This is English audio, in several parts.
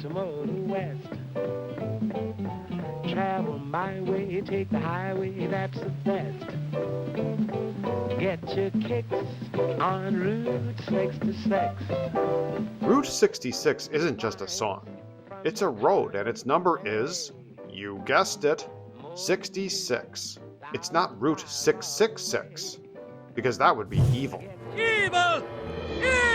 to motor west. Travel my way, take the highway, that's the best. Get your kicks on Route 66. Route 66 isn't just a song. It's a road, and its number is, you guessed it, 66. It's not Route 666, because that would be evil. Evil! Evil!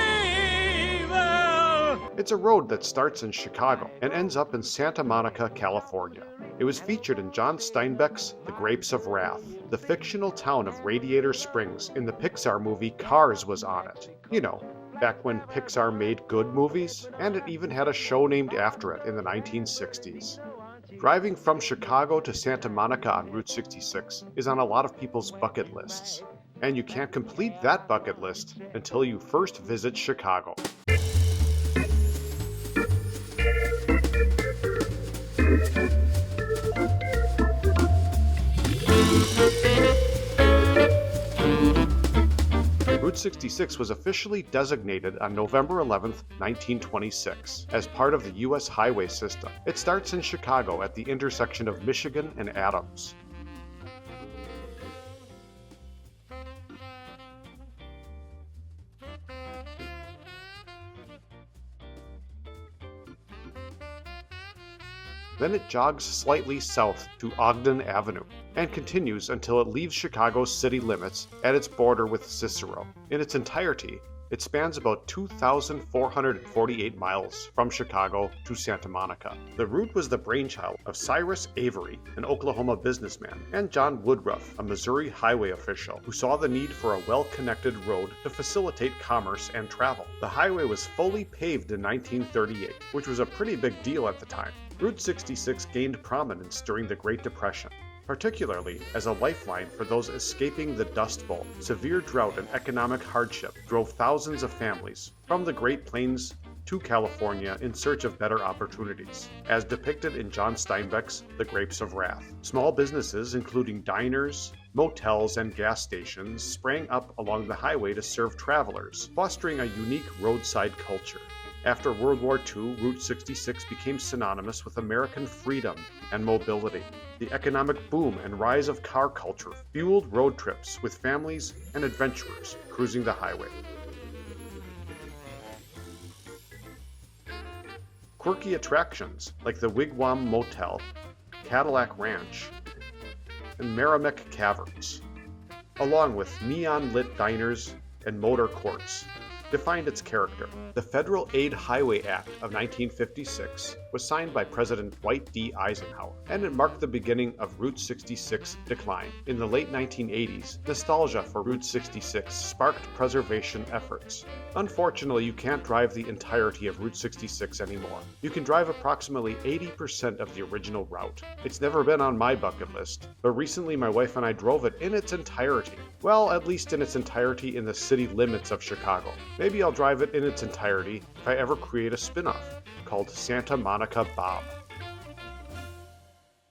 It's a road that starts in Chicago and ends up in Santa Monica, California. It was featured in John Steinbeck's The Grapes of Wrath. The fictional town of Radiator Springs in the Pixar movie Cars was on it. You know, back when Pixar made good movies, and it even had a show named after it in the 1960s. Driving from Chicago to Santa Monica on Route 66 is on a lot of people's bucket lists. And you can't complete that bucket list until you first visit Chicago. Route 66 was officially designated on November 11, 1926, as part of the U.S. highway system. It starts in Chicago at the intersection of Michigan and Adams. Then it jogs slightly south to Ogden Avenue and continues until it leaves Chicago's city limits at its border with Cicero. In its entirety, it spans about 2,448 miles from Chicago to Santa Monica. The route was the brainchild of Cyrus Avery, an Oklahoma businessman, and John Woodruff, a Missouri highway official, who saw the need for a well-connected road to facilitate commerce and travel. The highway was fully paved in 1938, which was a pretty big deal at the time. Route 66 gained prominence during the Great Depression, particularly as a lifeline for those escaping the Dust Bowl. Severe drought and economic hardship drove thousands of families from the Great Plains to California in search of better opportunities, as depicted in John Steinbeck's The Grapes of Wrath. Small businesses, including diners, motels, and gas stations, sprang up along the highway to serve travelers, fostering a unique roadside culture. After World War II, Route 66 became synonymous with American freedom and mobility. The economic boom and rise of car culture fueled road trips with families and adventurers cruising the highway. Quirky attractions like the Wigwam Motel, Cadillac Ranch, and Merrimack Caverns, along with neon-lit diners and motor courts, defined its character. The Federal Aid Highway Act of 1956 was signed by President Dwight D. Eisenhower, and it marked the beginning of Route 66's decline. In the late 1980s, nostalgia for Route 66 sparked preservation efforts. Unfortunately, you can't drive the entirety of Route 66 anymore. You can drive approximately 80% of the original route. It's never been on my bucket list, but recently my wife and I drove it in its entirety. Well, at least in its entirety in the city limits of Chicago. Maybe I'll drive it in its entirety if I ever create a spin-off called Santa Monica Bob.